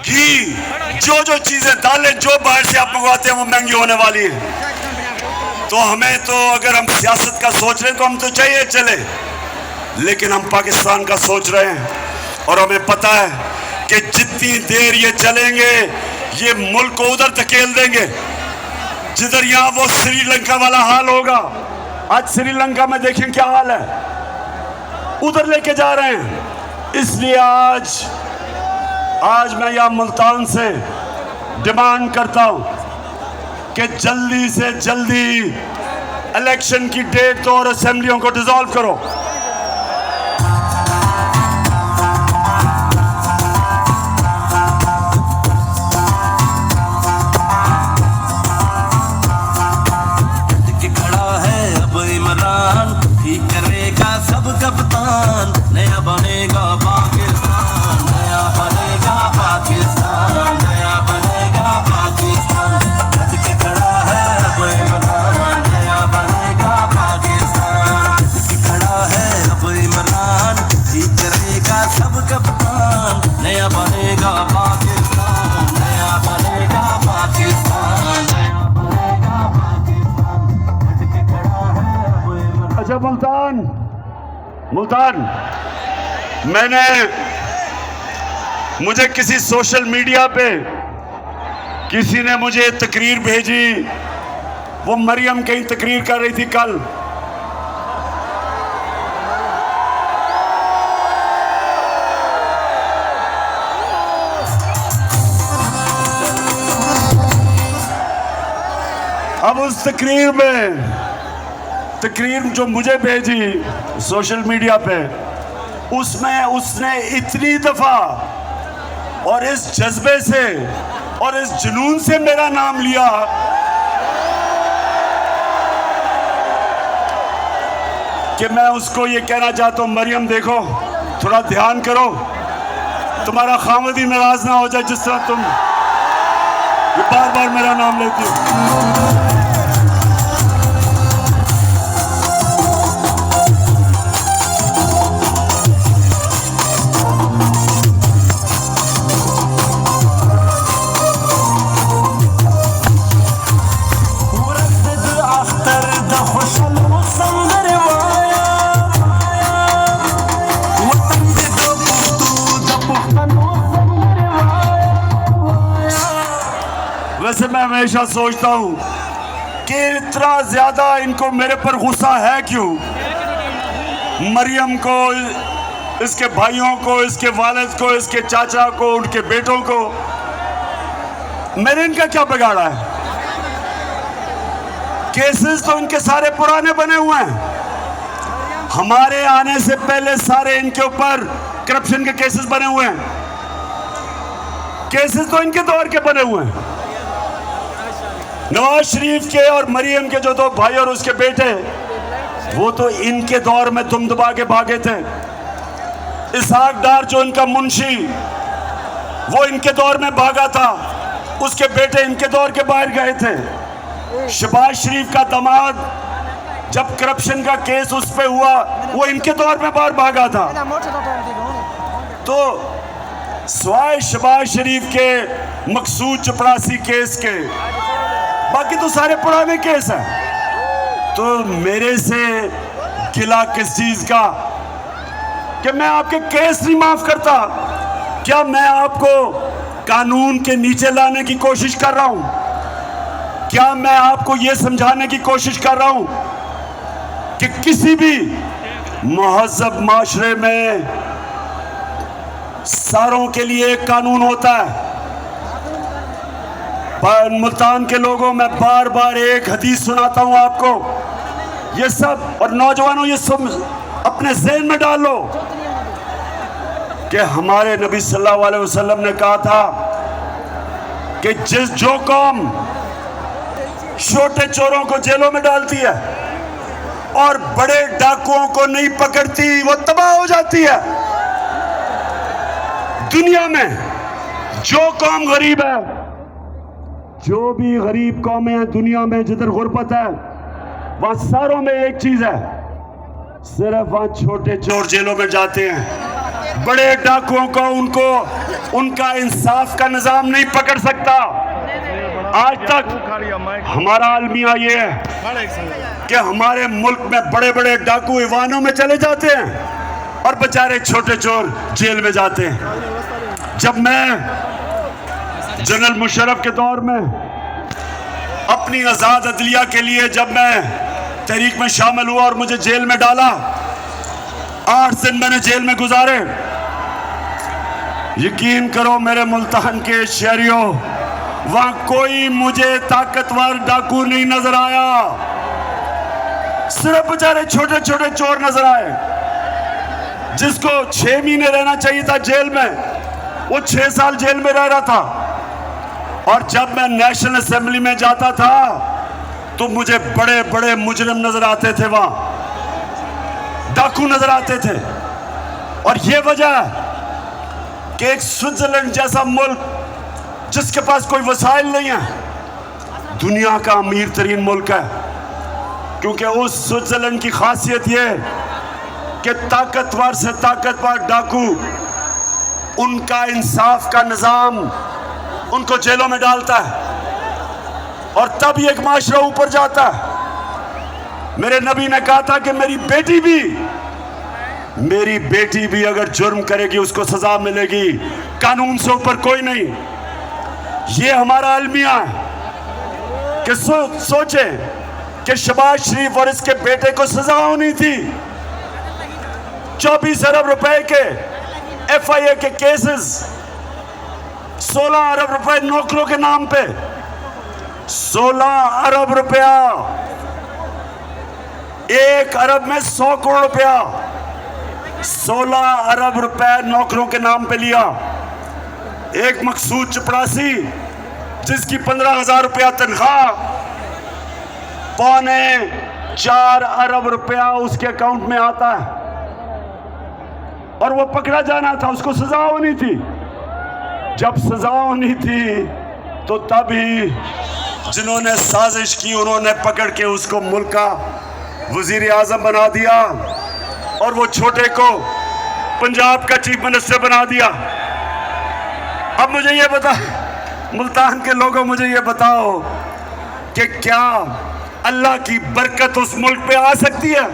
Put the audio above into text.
घी, जो चीजें, दालें जो बाहर से आप मंगवाते हैं वो महंगी होने वाली है। तो हमें तो अगर हम सियासत का सोच रहे हैं तो हम तो चाहिए चले, लेकिन हम पाकिस्तान का सोच रहे हैं और हमें पता है कि जितनी देर ये चलेंगे ये मुल्क को उधर धकेल देंगे जिधर यहां वो श्रीलंका वाला हाल होगा। आज श्रीलंका में देखें क्या हाल है, उधर लेके जा रहे हैं। इसलिए आज मैं यहां मुल्तान से डिमांड करता हूं कि जल्दी से जल्दी इलेक्शन की डेट दो और असेंबलियों को डिसॉल्व करो। सब कप्तान नया बनेगा पाकिस्तान, नया बनेगा पाकिस्तान, नया बनेगा पाकिस्तान। डट के खड़ा है अब इमरान, नया बनेगा पाकिस्तान। डट के खड़ा है अब इमरान, ठीक करेगा सब कप्तान, नया बनेगा पाकिस्तान, नया बनेगा पाकिस्तान, नया बनेगा पाकिस्तान। डट के खड़ा है अब इमरान। अच्छा मुल्तान, मुझे किसी सोशल मीडिया पे किसी ने मुझे तकरीर भेजी, वो मरियम कहीं तकरीर कर रही थी कल। अब उस तकरीर जो मुझे भेजी सोशल मीडिया पे, उसमें उसने इतनी दफा और इस जज्बे से और इस जुनून से मेरा नाम लिया कि मैं उसको ये कहना चाहता हूं, मरियम देखो, थोड़ा ध्यान करो, तुम्हारा खामदी नाराज ना हो जाए जिस तरह तुम बार बार मेरा नाम लेती हो। वैसे मैं हमेशा सोचता हूं कि इतना ज्यादा इनको मेरे पर गुस्सा है क्यों। मरियम को, इसके भाइयों को, इसके वालिद को, इसके चाचा को, उनके बेटों को, मैंने इनका क्या बिगाड़ा है? केसेस तो इनके सारे पुराने बने हुए हैं, हमारे आने से पहले सारे इनके ऊपर करप्शन के केसेस बने हुए हैं। केसेस तो इनके दौर के बने हुए हैं। नवाज शरीफ के और मरियम के जो दो भाई और उसके बेटे, वो तो इनके दौर में दुम दबा के भागे थे। इसहाक डार जो इनका मुंशी, वो इनके दौर में भागा था, उसके बेटे इनके दौर के बाहर गए थे। शहबाज शरीफ का दामाद, जब करप्शन का केस उस पे हुआ, वो इनके दौर में बाहर भागा था। तो स्वाय शहबाज शरीफ के मकसूद चपरासी केस के, बाकी तो सारे पुराने केस हैं। तो मेरे से गिला किस चीज का कि मैं आपके केस नहीं माफ करता? क्या मैं आपको कानून के नीचे लाने की कोशिश कर रहा हूं? क्या मैं आपको यह समझाने की कोशिश कर रहा हूं कि किसी भी महज़ब माशरे में सारों के लिए एक कानून होता है? मुल्तान के लोगों, मैं बार बार एक हदीस सुनाता हूं आपको, ये सब, और नौजवानों ये सब अपने ज़हन में डाल लो कि हमारे नबी सल्लल्लाहु अलैहि वसल्लम ने कहा था कि जो कौम छोटे चोरों को जेलों में डालती है और बड़े डाकुओं को नहीं पकड़ती, वो तबाह हो जाती है। दुनिया में जो कौम गरीब है, जो भी गरीब कौमें हैं दुनिया में, जिधर गुर्बत है, वहां सारों में एक चीज है, सिर्फ वहां छोटे चोर जेलों में जाते हैं, बड़े डाकुओं को उनका इंसाफ का निजाम नहीं पकड़ सकता। आज तक हमारा अलमिया ये है कि हमारे मुल्क में बड़े बड़े डाकू ईवानों में चले जाते हैं और बेचारे छोटे चोर जेल में जाते हैं। जब मैं जनरल मुशर्रफ के दौर में अपनी आज़ाद अदलिया के लिए जब मैं तहरीक में शामिल हुआ और मुझे जेल में डाला, 8 दिन मैंने जेल में गुजारे। यकीन करो मेरे मुल्तान के शहरियों, वहां कोई मुझे ताकतवर डाकू नहीं नजर आया, सिर्फ बेचारे छोटे छोटे चोर नजर आए। जिसको 6 महीने रहना चाहिए था जेल में, वो 6 साल जेल में रह रहा था। और जब मैं नेशनल असेंबली में जाता था तो मुझे बड़े बड़े मुजरिम नजर आते थे, वहां डाकू नजर आते थे। और ये वजह कि एक स्विट्जरलैंड जैसा मुल्क जिसके पास कोई वसाइल नहीं है, दुनिया का अमीर तरीन मुल्क है, क्योंकि उस स्विट्जरलैंड की खासियत ये कि ताकतवर से ताकतवर डाकू, उनका इंसाफ का निजाम उनको जेलों में डालता है और तब ये एक माशरा ऊपर जाता है। मेरे नबी ने कहा था कि मेरी बेटी भी अगर जुर्म करेगी उसको सजा मिलेगी, कानून से ऊपर कोई नहीं। ये हमारा अलमिया है कि सोचे कि शहबाज शरीफ और इसके बेटे को सजा होनी थी। 24 अरब रुपए के FIA के केसेस, 16 अरब रुपए नौकरों के नाम पे, 16 अरब रुपया, 1 अरब में 100 करोड़ रुपया, 16 अरब रुपए नौकरों के नाम पे लिया। एक मकसूद चपड़ासी जिसकी 15,000 रुपया तनख्वाह, 4.25 अरब रुपया उसके अकाउंट में आता है और वो पकड़ा जाना था, उसको सजा होनी थी। जब सजा होनी थी तो तभी जिन्होंने साजिश की उन्होंने पकड़ के उसको मुल्क का वजीर आजम बना दिया और वो छोटे को पंजाब का चीफ मिनिस्टर बना दिया। अब मुझे ये बता, मुल्तान के लोगों, मुझे ये बताओ कि क्या अल्लाह की बरकत उस मुल्क पे आ सकती है?